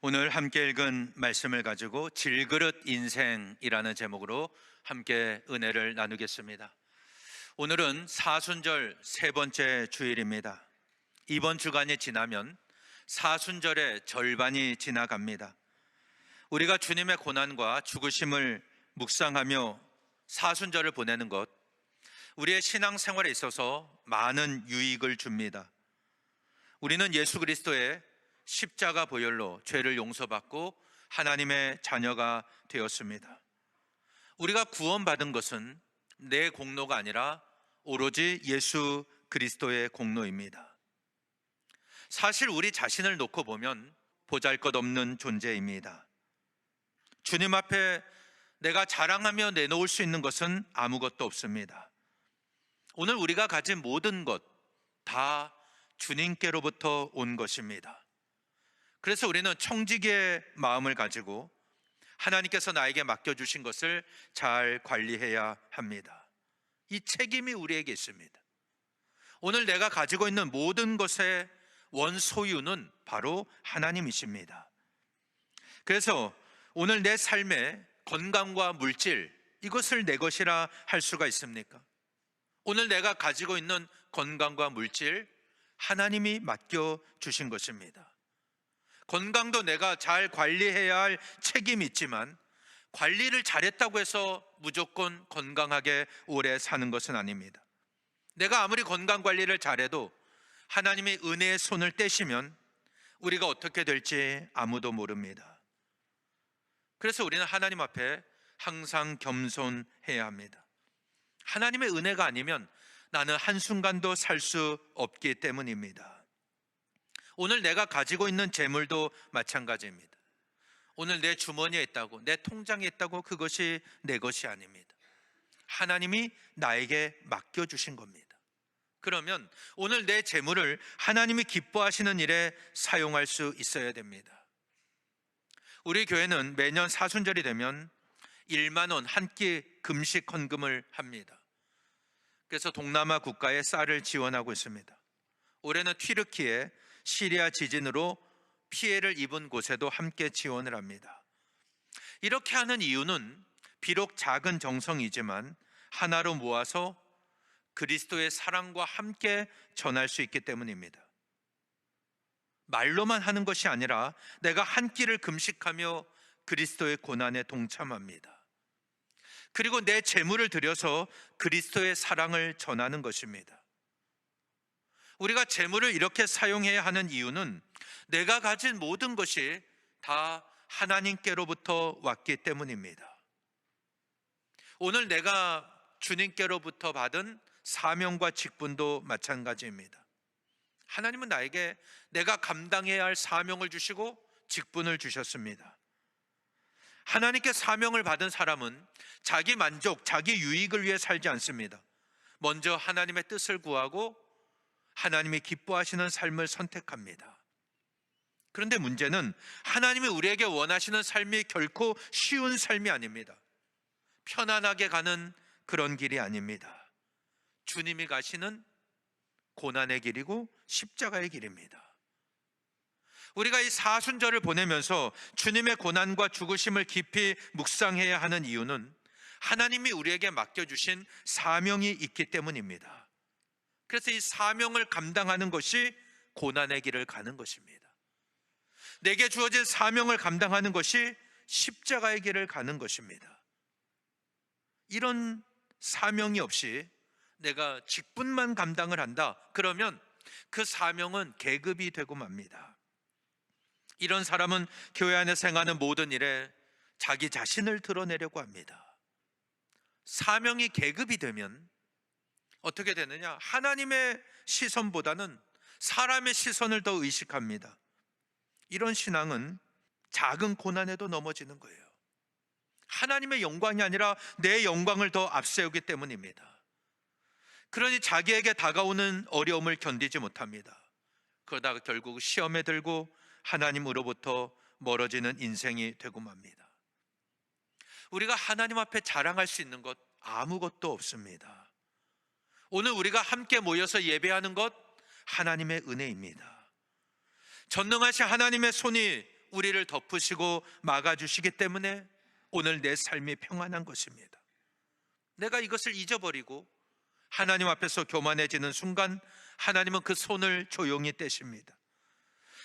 오늘 함께 읽은 말씀을 가지고 질그릇 인생이라는 제목으로 함께 은혜를 나누겠습니다. 오늘은 사순절 세 번째 주일입니다. 이번 주간이 지나면 사순절의 절반이 지나갑니다. 우리가 주님의 고난과 죽으심을 묵상하며 사순절을 보내는 것, 우리의 신앙생활에 있어서 많은 유익을 줍니다. 우리는 예수 그리스도의 십자가 보혈로 죄를 용서받고 하나님의 자녀가 되었습니다. 우리가 구원받은 것은 내 공로가 아니라 오로지 예수 그리스도의 공로입니다. 사실 우리 자신을 놓고 보면 보잘것없는 존재입니다. 주님 앞에 내가 자랑하며 내놓을 수 있는 것은 아무것도 없습니다. 오늘 우리가 가진 모든 것 다 주님께로부터 온 것입니다. 그래서 우리는 청지기의 마음을 가지고 하나님께서 나에게 맡겨주신 것을 잘 관리해야 합니다. 이 책임이 우리에게 있습니다. 오늘 내가 가지고 있는 모든 것의 원소유는 바로 하나님이십니다. 그래서 오늘 내 삶의 건강과 물질, 이것을 내 것이라 할 수가 있습니까? 오늘 내가 가지고 있는 건강과 물질, 하나님이 맡겨주신 것입니다. 건강도 내가 잘 관리해야 할 책임이 있지만 관리를 잘했다고 해서 무조건 건강하게 오래 사는 것은 아닙니다. 내가 아무리 건강 관리를 잘해도 하나님이 은혜의 손을 떼시면 우리가 어떻게 될지 아무도 모릅니다. 그래서 우리는 하나님 앞에 항상 겸손해야 합니다. 하나님의 은혜가 아니면 나는 한순간도 살 수 없기 때문입니다. 오늘 내가 가지고 있는 재물도 마찬가지입니다. 오늘 내 주머니에 있다고, 내 통장에 있다고 그것이 내 것이 아닙니다. 하나님이 나에게 맡겨주신 겁니다. 그러면 오늘 내 재물을 하나님이 기뻐하시는 일에 사용할 수 있어야 됩니다. 우리 교회는 매년 사순절이 되면 1만 원 한 끼 금식 헌금을 합니다. 그래서 동남아 국가에 쌀을 지원하고 있습니다. 올해는 튀르키예 시리아 지진으로 피해를 입은 곳에도 함께 지원을 합니다. 이렇게 하는 이유는 비록 작은 정성이지만 하나로 모아서 그리스도의 사랑과 함께 전할 수 있기 때문입니다. 말로만 하는 것이 아니라 내가 한 끼를 금식하며 그리스도의 고난에 동참합니다. 그리고 내 재물을 들여서 그리스도의 사랑을 전하는 것입니다. 우리가 재물을 이렇게 사용해야 하는 이유는 내가 가진 모든 것이 다 하나님께로부터 왔기 때문입니다. 오늘 내가 주님께로부터 받은 사명과 직분도 마찬가지입니다. 하나님은 나에게 내가 감당해야 할 사명을 주시고 직분을 주셨습니다. 하나님께 사명을 받은 사람은 자기 만족, 자기 유익을 위해 살지 않습니다. 먼저 하나님의 뜻을 구하고 하나님이 기뻐하시는 삶을 선택합니다. 그런데 문제는 하나님이 우리에게 원하시는 삶이 결코 쉬운 삶이 아닙니다. 편안하게 가는 그런 길이 아닙니다. 주님이 가시는 고난의 길이고 십자가의 길입니다. 우리가 이 사순절을 보내면서 주님의 고난과 죽으심을 깊이 묵상해야 하는 이유는 하나님이 우리에게 맡겨주신 사명이 있기 때문입니다. 그래서 이 사명을 감당하는 것이 고난의 길을 가는 것입니다. 내게 주어진 사명을 감당하는 것이 십자가의 길을 가는 것입니다. 이런 사명이 없이 내가 직분만 감당을 한다, 그러면 그 사명은 계급이 되고 맙니다. 이런 사람은 교회 안에서 행하는 모든 일에 자기 자신을 드러내려고 합니다. 사명이 계급이 되면 어떻게 되느냐? 하나님의 시선보다는 사람의 시선을 더 의식합니다. 이런 신앙은 작은 고난에도 넘어지는 거예요. 하나님의 영광이 아니라 내 영광을 더 앞세우기 때문입니다. 그러니 자기에게 다가오는 어려움을 견디지 못합니다. 그러다가 결국 시험에 들고 하나님으로부터 멀어지는 인생이 되고 맙니다. 우리가 하나님 앞에 자랑할 수 있는 것 아무것도 없습니다. 오늘 우리가 함께 모여서 예배하는 것 하나님의 은혜입니다. 전능하신 하나님의 손이 우리를 덮으시고 막아주시기 때문에 오늘 내 삶이 평안한 것입니다. 내가 이것을 잊어버리고 하나님 앞에서 교만해지는 순간 하나님은 그 손을 조용히 떼십니다.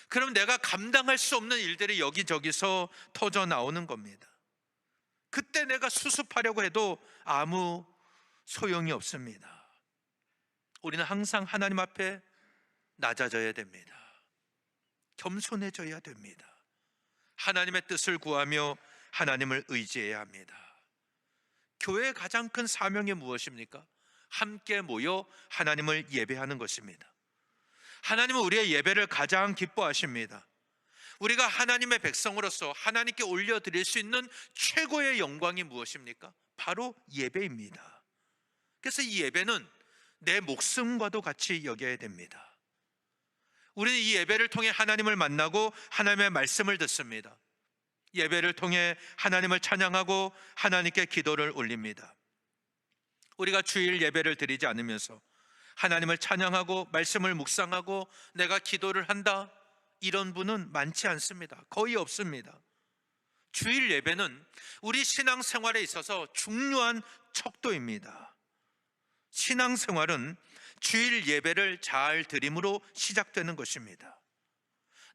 그럼 내가 감당할 수 없는 일들이 여기저기서 터져 나오는 겁니다. 그때 내가 수습하려고 해도 아무 소용이 없습니다. 우리는 항상 하나님 앞에 낮아져야 됩니다. 겸손해져야 됩니다. 하나님의 뜻을 구하며 하나님을 의지해야 합니다. 교회의 가장 큰 사명이 무엇입니까? 함께 모여 하나님을 예배하는 것입니다. 하나님은 우리의 예배를 가장 기뻐하십니다. 우리가 하나님의 백성으로서 하나님께 올려드릴 수 있는 최고의 영광이 무엇입니까? 바로 예배입니다. 그래서 이 예배는 내 목숨과도 같이 여겨야 됩니다. 우리는 이 예배를 통해 하나님을 만나고 하나님의 말씀을 듣습니다. 예배를 통해 하나님을 찬양하고 하나님께 기도를 올립니다. 우리가 주일 예배를 드리지 않으면서 하나님을 찬양하고 말씀을 묵상하고 내가 기도를 한다, 이런 분은 많지 않습니다. 거의 없습니다. 주일 예배는 우리 신앙생활에 있어서 중요한 척도입니다. 신앙생활은 주일 예배를 잘 드림으로 시작되는 것입니다.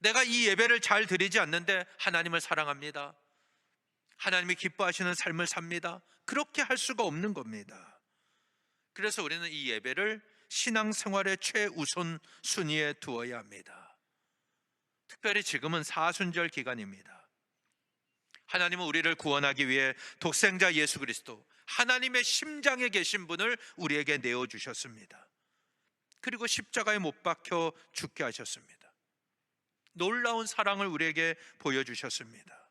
내가 이 예배를 잘 드리지 않는데 하나님을 사랑합니다, 하나님이 기뻐하시는 삶을 삽니다, 그렇게 할 수가 없는 겁니다. 그래서 우리는 이 예배를 신앙생활의 최우선 순위에 두어야 합니다. 특별히 지금은 사순절 기간입니다. 하나님은 우리를 구원하기 위해 독생자 예수 그리스도, 하나님의 심장에 계신 분을 우리에게 내어주셨습니다. 그리고 십자가에 못 박혀 죽게 하셨습니다. 놀라운 사랑을 우리에게 보여주셨습니다.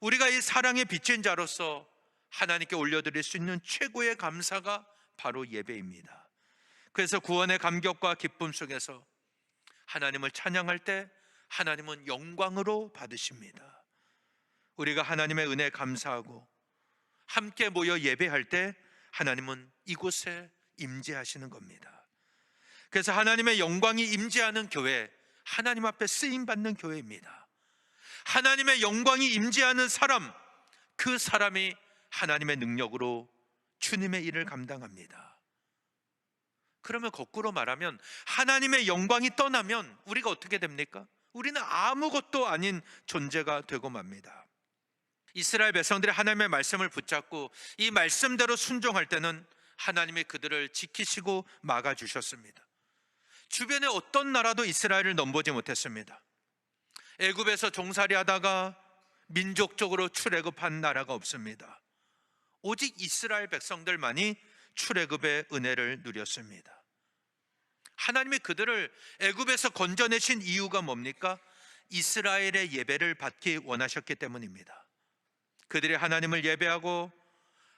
우리가 이 사랑의 빚진 자로서 하나님께 올려드릴 수 있는 최고의 감사가 바로 예배입니다. 그래서 구원의 감격과 기쁨 속에서 하나님을 찬양할 때 하나님은 영광으로 받으십니다. 우리가 하나님의 은혜에 감사하고 함께 모여 예배할 때 하나님은 이곳에 임재하시는 겁니다. 그래서 하나님의 영광이 임재하는 교회, 하나님 앞에 쓰임받는 교회입니다. 하나님의 영광이 임재하는 사람, 그 사람이 하나님의 능력으로 주님의 일을 감당합니다. 그러면 거꾸로 말하면 하나님의 영광이 떠나면 우리가 어떻게 됩니까? 우리는 아무것도 아닌 존재가 되고 맙니다. 이스라엘 백성들이 하나님의 말씀을 붙잡고 이 말씀대로 순종할 때는 하나님이 그들을 지키시고 막아주셨습니다. 주변에 어떤 나라도 이스라엘을 넘보지 못했습니다. 애굽에서 종살이 하다가 민족적으로 출애굽한 나라가 없습니다. 오직 이스라엘 백성들만이 출애굽의 은혜를 누렸습니다. 하나님이 그들을 애굽에서 건져내신 이유가 뭡니까? 이스라엘의 예배를 받기 원하셨기 때문입니다. 그들이 하나님을 예배하고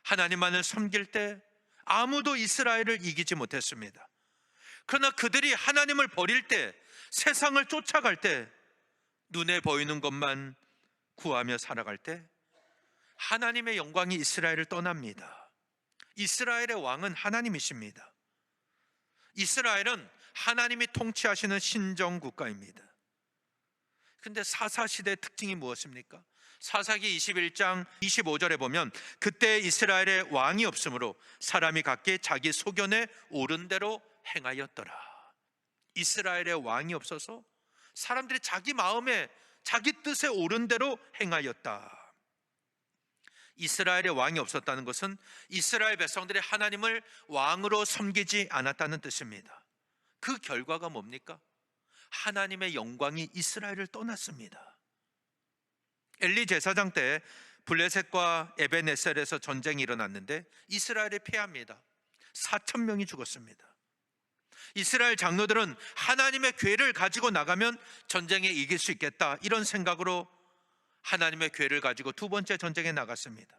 하나님만을 섬길 때 아무도 이스라엘을 이기지 못했습니다. 그러나 그들이 하나님을 버릴 때, 세상을 쫓아갈 때, 눈에 보이는 것만 구하며 살아갈 때 하나님의 영광이 이스라엘을 떠납니다. 이스라엘의 왕은 하나님이십니다. 이스라엘은 하나님이 통치하시는 신정국가입니다. 근데 사사시대의 특징이 무엇입니까? 사사기 21장 25절에 보면 그때 이스라엘에 왕이 없으므로 사람이 각기 자기 소견에 옳은 대로 행하였더라. 이스라엘에 왕이 없어서 사람들이 자기 마음에 자기 뜻에 옳은 대로 행하였다. 이스라엘에 왕이 없었다는 것은 이스라엘 백성들이 하나님을 왕으로 섬기지 않았다는 뜻입니다. 그 결과가 뭡니까? 하나님의 영광이 이스라엘을 떠났습니다. 엘리 제사장 때 블레셋과 에벤에셀에서 전쟁이 일어났는데 이스라엘이 패합니다. 4,000명이 죽었습니다. 이스라엘 장로들은 하나님의 궤를 가지고 나가면 전쟁에 이길 수 있겠다, 이런 생각으로 하나님의 궤를 가지고 두 번째 전쟁에 나갔습니다.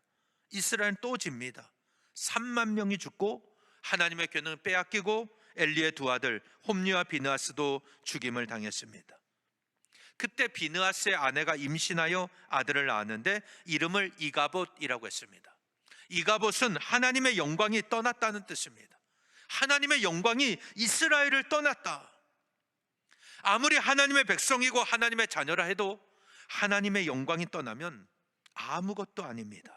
이스라엘은 또 집니다. 3만 명이 죽고 하나님의 궤는 빼앗기고 엘리의 두 아들 홈리와 비느하스도 죽임을 당했습니다. 그때 비느하스의 아내가 임신하여 아들을 낳았는데 이름을 이가봇이라고 했습니다. 이가봇은 하나님의 영광이 떠났다는 뜻입니다. 하나님의 영광이 이스라엘을 떠났다. 아무리 하나님의 백성이고 하나님의 자녀라 해도 하나님의 영광이 떠나면 아무것도 아닙니다.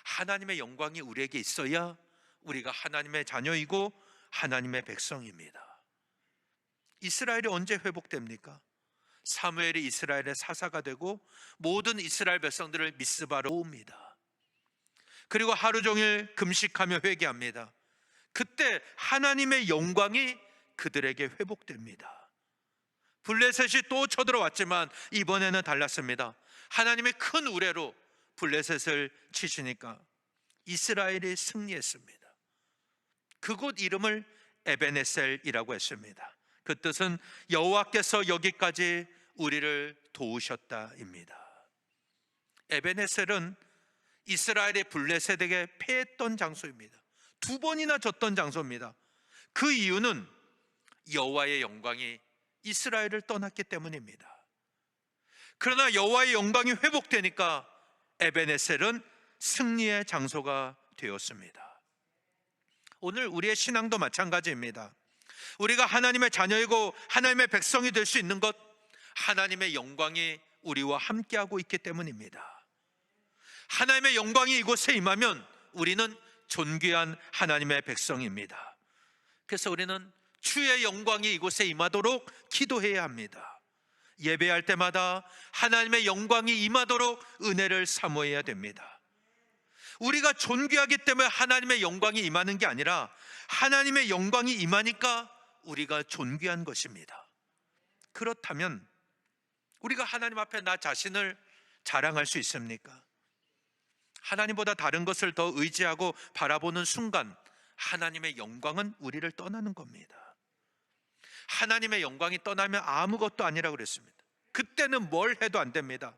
하나님의 영광이 우리에게 있어야 우리가 하나님의 자녀이고 하나님의 백성입니다. 이스라엘이 언제 회복됩니까? 사무엘이 이스라엘의 사사가 되고 모든 이스라엘 백성들을 미스바로 모읍니다. 그리고 하루 종일 금식하며 회개합니다. 그때 하나님의 영광이 그들에게 회복됩니다. 블레셋이 또 쳐들어왔지만 이번에는 달랐습니다. 하나님의 큰 우레로 블레셋을 치시니까 이스라엘이 승리했습니다. 그곳 이름을 에베네셀이라고 했습니다. 그 뜻은 여호와께서 여기까지 우리를 도우셨다입니다. 에베네셀은 이스라엘의 블레셋에게 패했던 장소입니다. 2번이나 졌던 장소입니다. 그 이유는 여호와의 영광이 이스라엘을 떠났기 때문입니다. 그러나 여호와의 영광이 회복되니까 에베네셀은 승리의 장소가 되었습니다. 오늘 우리의 신앙도 마찬가지입니다. 우리가 하나님의 자녀이고 하나님의 백성이 될 수 있는 것, 하나님의 영광이 우리와 함께하고 있기 때문입니다. 하나님의 영광이 이곳에 임하면 우리는 존귀한 하나님의 백성입니다. 그래서 우리는 주의 영광이 이곳에 임하도록 기도해야 합니다. 예배할 때마다 하나님의 영광이 임하도록 은혜를 사모해야 됩니다. 우리가 존귀하기 때문에 하나님의 영광이 임하는 게 아니라 하나님의 영광이 임하니까 우리가 존귀한 것입니다. 그렇다면 우리가 하나님 앞에 나 자신을 자랑할 수 있습니까? 하나님보다 다른 것을 더 의지하고 바라보는 순간 하나님의 영광은 우리를 떠나는 겁니다. 하나님의 영광이 떠나면 아무것도 아니라 그랬습니다. 그때는 뭘 해도 안 됩니다.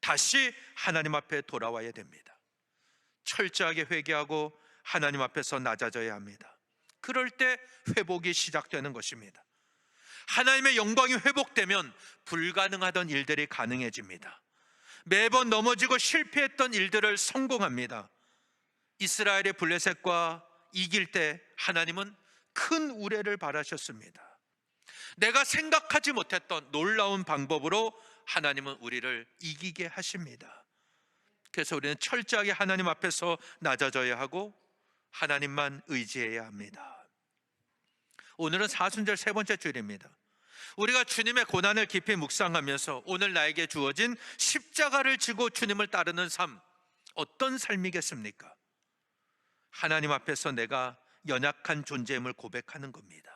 다시 하나님 앞에 돌아와야 됩니다. 철저하게 회개하고 하나님 앞에서 낮아져야 합니다. 그럴 때 회복이 시작되는 것입니다. 하나님의 영광이 회복되면 불가능하던 일들이 가능해집니다. 매번 넘어지고 실패했던 일들을 성공합니다. 이스라엘의 블레셋과 이길 때 하나님은 큰 우레를 바라셨습니다. 내가 생각하지 못했던 놀라운 방법으로 하나님은 우리를 이기게 하십니다. 그래서 우리는 철저하게 하나님 앞에서 낮아져야 하고 하나님만 의지해야 합니다. 오늘은 사순절 3번째 주일입니다. 우리가 주님의 고난을 깊이 묵상하면서 오늘 나에게 주어진 십자가를 지고 주님을 따르는 삶, 어떤 삶이겠습니까? 하나님 앞에서 내가 연약한 존재임을 고백하는 겁니다.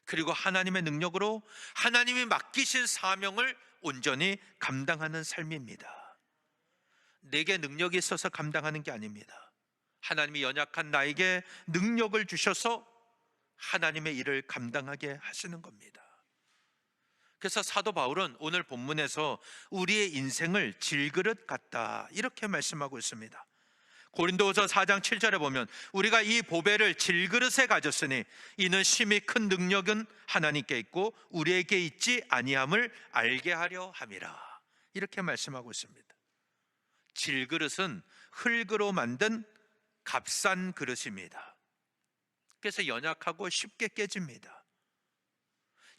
그리고 하나님의 능력으로 하나님이 맡기신 사명을 온전히 감당하는 삶입니다. 내게 능력이 있어서 감당하는 게 아닙니다. 하나님이 연약한 나에게 능력을 주셔서 하나님의 일을 감당하게 하시는 겁니다. 그래서 사도 바울은 오늘 본문에서 우리의 인생을 질그릇 같다 이렇게 말씀하고 있습니다. 고린도후서 4장 7절에 보면 우리가 이 보배를 질그릇에 가졌으니 이는 심히 큰 능력은 하나님께 있고 우리에게 있지 아니함을 알게 하려 함이라 이렇게 말씀하고 있습니다. 질그릇은 흙으로 만든 값싼 그릇입니다. 그래서 연약하고 쉽게 깨집니다.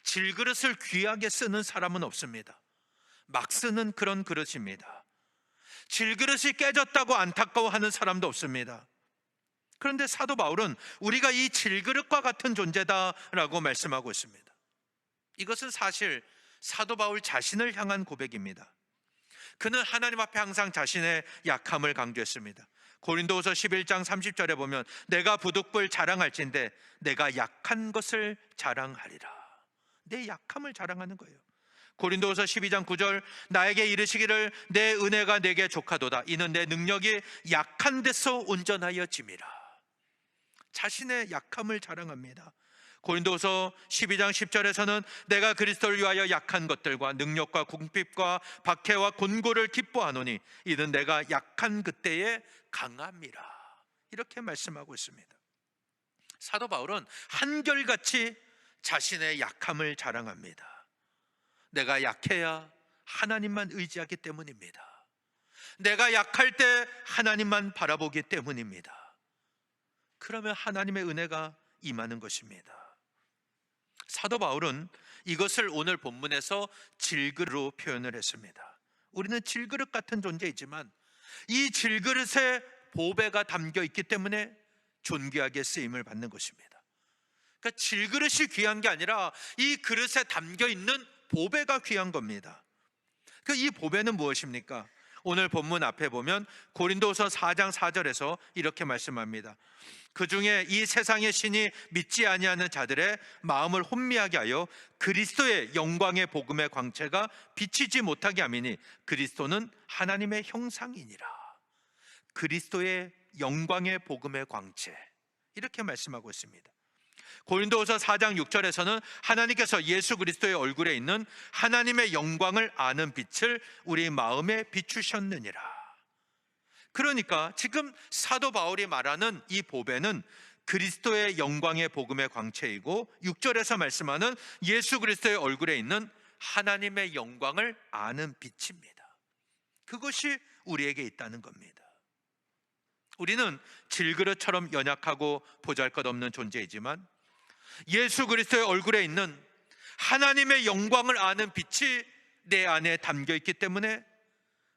질그릇을 귀하게 쓰는 사람은 없습니다. 막 쓰는 그런 그릇입니다. 질그릇이 깨졌다고 안타까워하는 사람도 없습니다. 그런데 사도 바울은 우리가 이 질그릇과 같은 존재다라고 말씀하고 있습니다. 이것은 사실 사도 바울 자신을 향한 고백입니다. 그는 하나님 앞에 항상 자신의 약함을 강조했습니다. 고린도후서 11장 30절에 보면 내가 부득불 자랑할진대 내가 약한 것을 자랑하리라. 내 약함을 자랑하는 거예요. 고린도후서 12장 9절 나에게 이르시기를 내 은혜가 내게 족하도다 이는 내 능력이 약한 데서 온전하여 짐이라. 자신의 약함을 자랑합니다. 고린도후서 12장 10절에서는 내가 그리스도를 위하여 약한 것들과 능력과 궁핍과 박해와 곤고를 기뻐하노니 이는 내가 약한 그때에 강함이라 이렇게 말씀하고 있습니다. 사도 바울은 한결같이 자신의 약함을 자랑합니다. 내가 약해야 하나님만 의지하기 때문입니다. 내가 약할 때 하나님만 바라보기 때문입니다. 그러면 하나님의 은혜가 임하는 것입니다. 사도 바울은 이것을 오늘 본문에서 질그릇으로 표현을 했습니다. 우리는 질그릇 같은 존재이지만 이 질그릇에 보배가 담겨 있기 때문에 존귀하게 쓰임을 받는 것입니다. 그러니까 질그릇이 귀한 게 아니라 이 그릇에 담겨 있는 보배가 귀한 겁니다. 이 보배는 무엇입니까? 오늘 본문 앞에 보면 고린도서 4장 4절에서 이렇게 말씀합니다. 그 중에 이 세상의 신이 믿지 아니하는 자들의 마음을 혼미하게 하여 그리스도의 영광의 복음의 광채가 비치지 못하게 함이니 그리스도는 하나님의 형상이니라. 그리스도의 영광의 복음의 광채, 이렇게 말씀하고 있습니다. 고린도후서 4장 6절에서는 하나님께서 예수 그리스도의 얼굴에 있는 하나님의 영광을 아는 빛을 우리 마음에 비추셨느니라. 그러니까 지금 사도 바울이 말하는 이 보배는 그리스도의 영광의 복음의 광채이고, 6절에서 말씀하는 예수 그리스도의 얼굴에 있는 하나님의 영광을 아는 빛입니다. 그것이 우리에게 있다는 겁니다. 우리는 질그릇처럼 연약하고 보잘것없는 존재이지만 예수 그리스도의 얼굴에 있는 하나님의 영광을 아는 빛이 내 안에 담겨 있기 때문에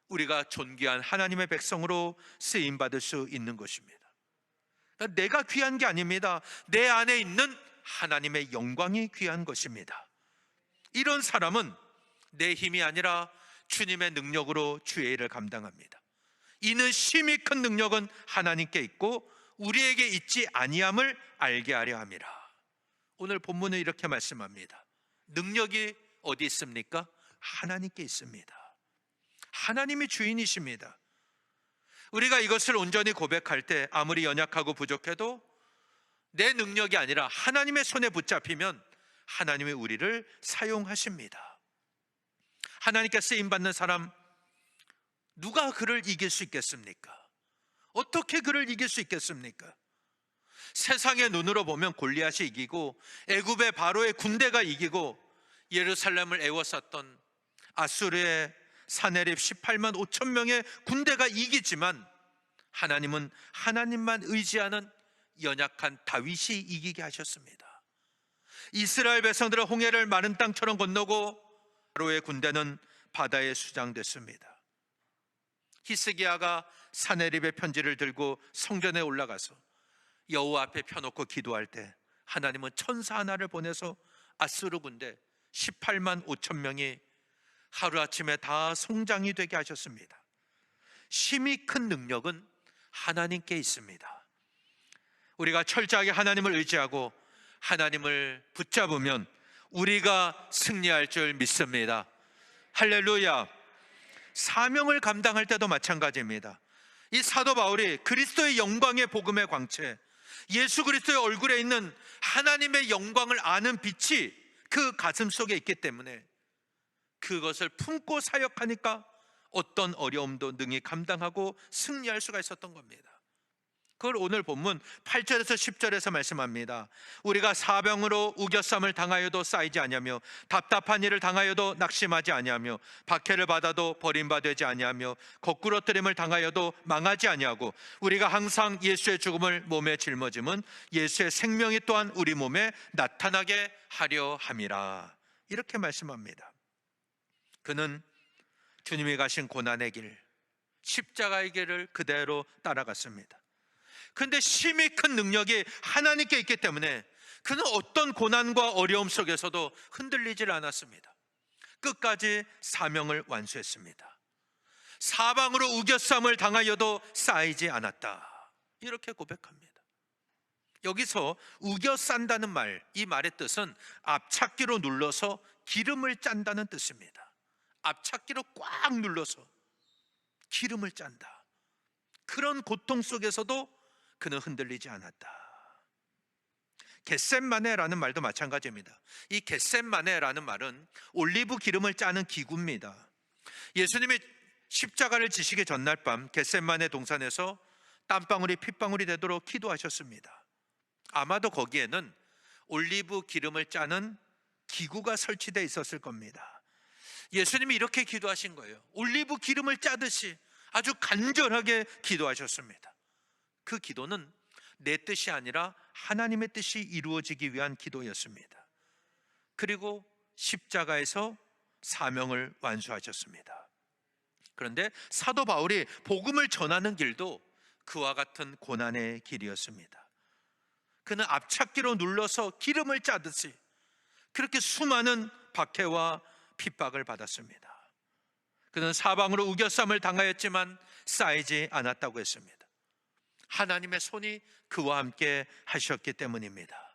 우리가 존귀한 하나님의 백성으로 쓰임받을 수 있는 것입니다. 그러니까 내가 귀한 게 아닙니다. 내 안에 있는 하나님의 영광이 귀한 것입니다. 이런 사람은 내 힘이 아니라 주님의 능력으로 주의 일을 감당합니다. 이는 심히 큰 능력은 하나님께 있고 우리에게 있지 아니함을 알게 하려 함이라. 오늘 본문은 이렇게 말씀합니다. 능력이 어디 있습니까? 하나님께 있습니다. 하나님이 주인이십니다. 우리가 이것을 온전히 고백할 때 아무리 연약하고 부족해도 내 능력이 아니라 하나님의 손에 붙잡히면 하나님이 우리를 사용하십니다. 하나님께 쓰임받는 사람, 누가 그를 이길 수 있겠습니까? 어떻게 그를 이길 수 있겠습니까? 세상의 눈으로 보면 골리앗이 이기고 애굽의 바로의 군대가 이기고 예루살렘을 에워쌌던 아수르의 사내립 18만 5천 명의 군대가 이기지만 하나님은 하나님만 의지하는 연약한 다윗이 이기게 하셨습니다. 이스라엘 백성들은 홍해를 마른 땅처럼 건너고 바로의 군대는 바다에 수장됐습니다. 히스기야가 사내립의 편지를 들고 성전에 올라가서 여호와 앞에 펴놓고 기도할 때 하나님은 천사 하나를 보내서 아수르 군대 18만 5천 명이 하루아침에 다 송장이 되게 하셨습니다. 심히 큰 능력은 하나님께 있습니다. 우리가 철저하게 하나님을 의지하고 하나님을 붙잡으면 우리가 승리할 줄 믿습니다. 할렐루야. 사명을 감당할 때도 마찬가지입니다. 이 사도 바울이 그리스도의 영광의 복음의 광채, 예수 그리스도의 얼굴에 있는 하나님의 영광을 아는 빛이 그 가슴 속에 있기 때문에 그것을 품고 사역하니까 어떤 어려움도 능히 감당하고 승리할 수가 있었던 겁니다. 그걸 오늘 본문 8절에서 10절에서 말씀합니다. 우리가 사병으로 우겨쌈을 당하여도 쌓이지 아니하며 답답한 일을 당하여도 낙심하지 아니하며 박해를 받아도 버림받지 아니하며 거꾸러뜨림을 당하여도 망하지 아니하고 우리가 항상 예수의 죽음을 몸에 짊어짐은 예수의 생명이 또한 우리 몸에 나타나게 하려 함이라. 이렇게 말씀합니다. 그는 주님이 가신 고난의 길, 십자가의 길을 그대로 따라갔습니다. 그런데 심히 큰 능력이 하나님께 있기 때문에 그는 어떤 고난과 어려움 속에서도 흔들리질 않았습니다. 끝까지 사명을 완수했습니다. 사방으로 우겨쌈을 당하여도 쌓이지 않았다. 이렇게 고백합니다. 여기서 우겨싼다는 말, 이 말의 뜻은 앞찾기로 눌러서 기름을 짠다는 뜻입니다. 앞찾기로 꽉 눌러서 기름을 짠다. 그런 고통 속에서도 그는 흔들리지 않았다. 겟셋마네라는 말도 마찬가지입니다. 이 겟셋마네라는 말은 올리브 기름을 짜는 기구입니다. 예수님이 십자가를 지시기 전날 밤 겟셋마네 동산에서 땀방울이 핏방울이 되도록 기도하셨습니다. 아마도 거기에는 올리브 기름을 짜는 기구가 설치되어 있었을 겁니다. 예수님이 이렇게 기도하신 거예요. 올리브 기름을 짜듯이 아주 간절하게 기도하셨습니다. 그 기도는 내 뜻이 아니라 하나님의 뜻이 이루어지기 위한 기도였습니다. 그리고 십자가에서 사명을 완수하셨습니다. 그런데 사도 바울이 복음을 전하는 길도 그와 같은 고난의 길이었습니다. 그는 앞찾기로 눌러서 기름을 짜듯이 그렇게 수많은 박해와 핍박을 받았습니다. 그는 사방으로 우겨쌈을 당하였지만 쌓이지 않았다고 했습니다. 하나님의 손이 그와 함께 하셨기 때문입니다.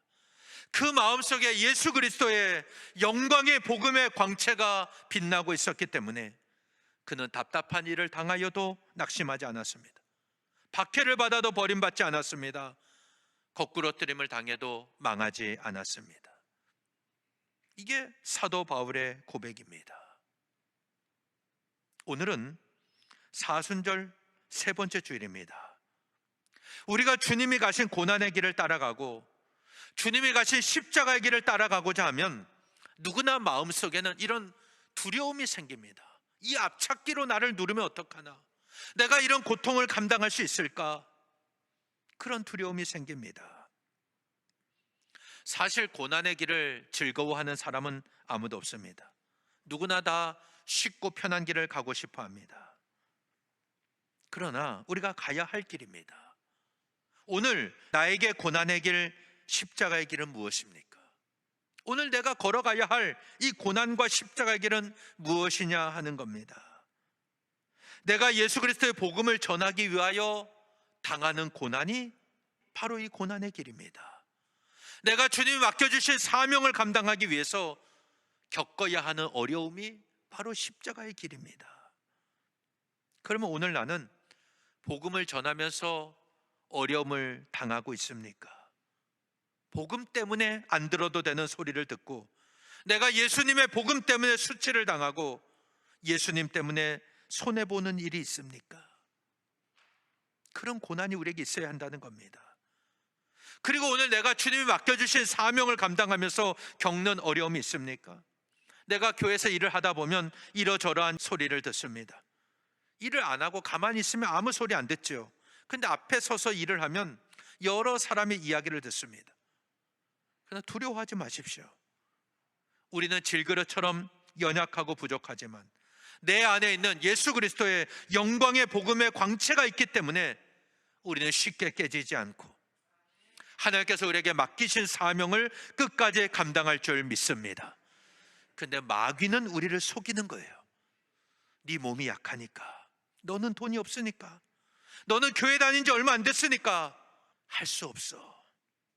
그 마음속에 예수 그리스도의 영광의 복음의 광채가 빛나고 있었기 때문에 그는 답답한 일을 당하여도 낙심하지 않았습니다. 박해를 받아도 버림받지 않았습니다. 거꾸러뜨림을 당해도 망하지 않았습니다. 이게 사도 바울의 고백입니다. 오늘은 사순절 세 번째 주일입니다. 우리가 주님이 가신 고난의 길을 따라가고 주님이 가신 십자가의 길을 따라가고자 하면 누구나 마음속에는 이런 두려움이 생깁니다. 이 앞찾기로 나를 누르면 어떡하나? 내가 이런 고통을 감당할 수 있을까? 그런 두려움이 생깁니다. 사실 고난의 길을 즐거워하는 사람은 아무도 없습니다. 누구나 다 쉽고 편한 길을 가고 싶어 합니다. 그러나 우리가 가야 할 길입니다. 오늘 나에게 고난의 길, 십자가의 길은 무엇입니까? 오늘 내가 걸어가야 할 이 고난과 십자가의 길은 무엇이냐 하는 겁니다. 내가 예수 그리스도의 복음을 전하기 위하여 당하는 고난이 바로 이 고난의 길입니다. 내가 주님이 맡겨주신 사명을 감당하기 위해서 겪어야 하는 어려움이 바로 십자가의 길입니다. 그러면 오늘 나는 복음을 전하면서 어려움을 당하고 있습니까? 복음 때문에 안 들어도 되는 소리를 듣고 내가 예수님의 복음 때문에 수치를 당하고 예수님 때문에 손해보는 일이 있습니까? 그런 고난이 우리에게 있어야 한다는 겁니다. 그리고 오늘 내가 주님이 맡겨주신 사명을 감당하면서 겪는 어려움이 있습니까? 내가 교회에서 일을 하다 보면 이러저러한 소리를 듣습니다. 일을 안 하고 가만히 있으면 아무 소리 안 듣죠. 근데 앞에 서서 일을 하면 여러 사람의 이야기를 듣습니다. 그러나 두려워하지 마십시오. 우리는 질그릇처럼 연약하고 부족하지만 내 안에 있는 예수 그리스도의 영광의 복음의 광채가 있기 때문에 우리는 쉽게 깨지지 않고 하나님께서 우리에게 맡기신 사명을 끝까지 감당할 줄 믿습니다. 근데 마귀는 우리를 속이는 거예요. 네 몸이 약하니까, 너는 돈이 없으니까, 너는 교회 다닌 지 얼마 안 됐으니까 할 수 없어,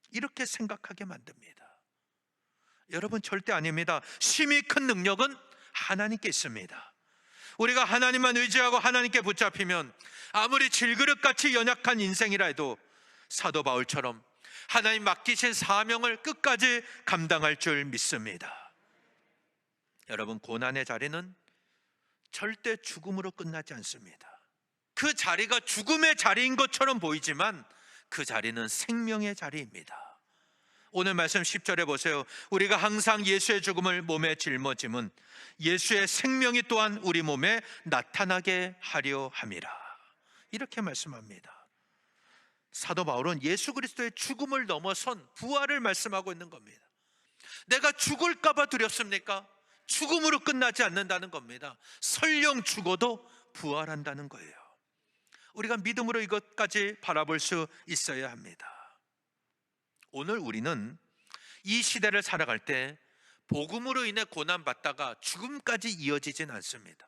이렇게 생각하게 만듭니다. 여러분, 절대 아닙니다. 심히 큰 능력은 하나님께 있습니다. 우리가 하나님만 의지하고 하나님께 붙잡히면 아무리 질그릇같이 연약한 인생이라 해도 사도 바울처럼 하나님 맡기신 사명을 끝까지 감당할 줄 믿습니다. 여러분, 고난의 자리는 절대 죽음으로 끝나지 않습니다. 그 자리가 죽음의 자리인 것처럼 보이지만 그 자리는 생명의 자리입니다. 오늘 말씀 10절에 보세요. 우리가 항상 예수의 죽음을 몸에 짊어짐은 예수의 생명이 또한 우리 몸에 나타나게 하려 함이라, 이렇게 말씀합니다. 사도 바울은 예수 그리스도의 죽음을 넘어선 부활을 말씀하고 있는 겁니다. 내가 죽을까 봐 두렵습니까? 죽음으로 끝나지 않는다는 겁니다. 설령 죽어도 부활한다는 거예요. 우리가 믿음으로 이것까지 바라볼 수 있어야 합니다. 오늘 우리는 이 시대를 살아갈 때 복음으로 인해 고난받다가 죽음까지 이어지진 않습니다.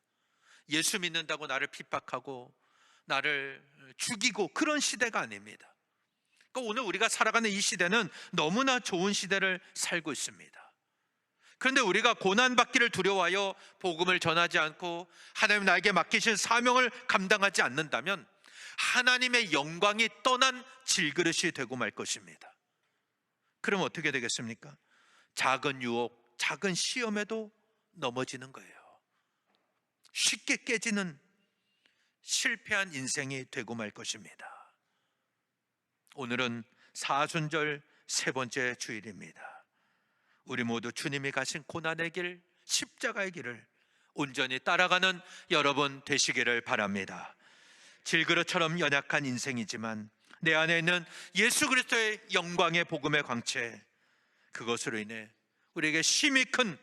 예수 믿는다고 나를 핍박하고 나를 죽이고 그런 시대가 아닙니다. 그러니까 오늘 우리가 살아가는 이 시대는 너무나 좋은 시대를 살고 있습니다. 그런데 우리가 고난받기를 두려워하여 복음을 전하지 않고 하나님 나에게 맡기신 사명을 감당하지 않는다면 하나님의 영광이 떠난 질그릇이 되고 말 것입니다. 그럼 어떻게 되겠습니까? 작은 유혹, 작은 시험에도 넘어지는 거예요. 쉽게 깨지는 실패한 인생이 되고 말 것입니다. 오늘은 사순절 세 번째 주일입니다. 우리 모두 주님이 가신 고난의 길, 십자가의 길을 온전히 따라가는 여러분 되시기를 바랍니다. 질그릇처럼 연약한 인생이지만 내 안에 있는 예수 그리스도의 영광의 복음의 광채, 그것으로 인해 우리에게 심히 큰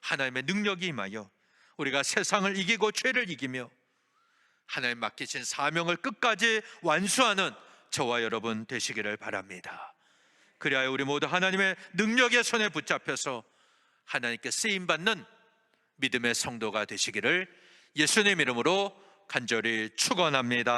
하나님의 능력이 임하여 우리가 세상을 이기고 죄를 이기며 하나님 맡기신 사명을 끝까지 완수하는 저와 여러분 되시기를 바랍니다. 그리하여 우리 모두 하나님의 능력의 손에 붙잡혀서 하나님께 쓰임받는 믿음의 성도가 되시기를 예수님 이름으로 간절히 축원합니다.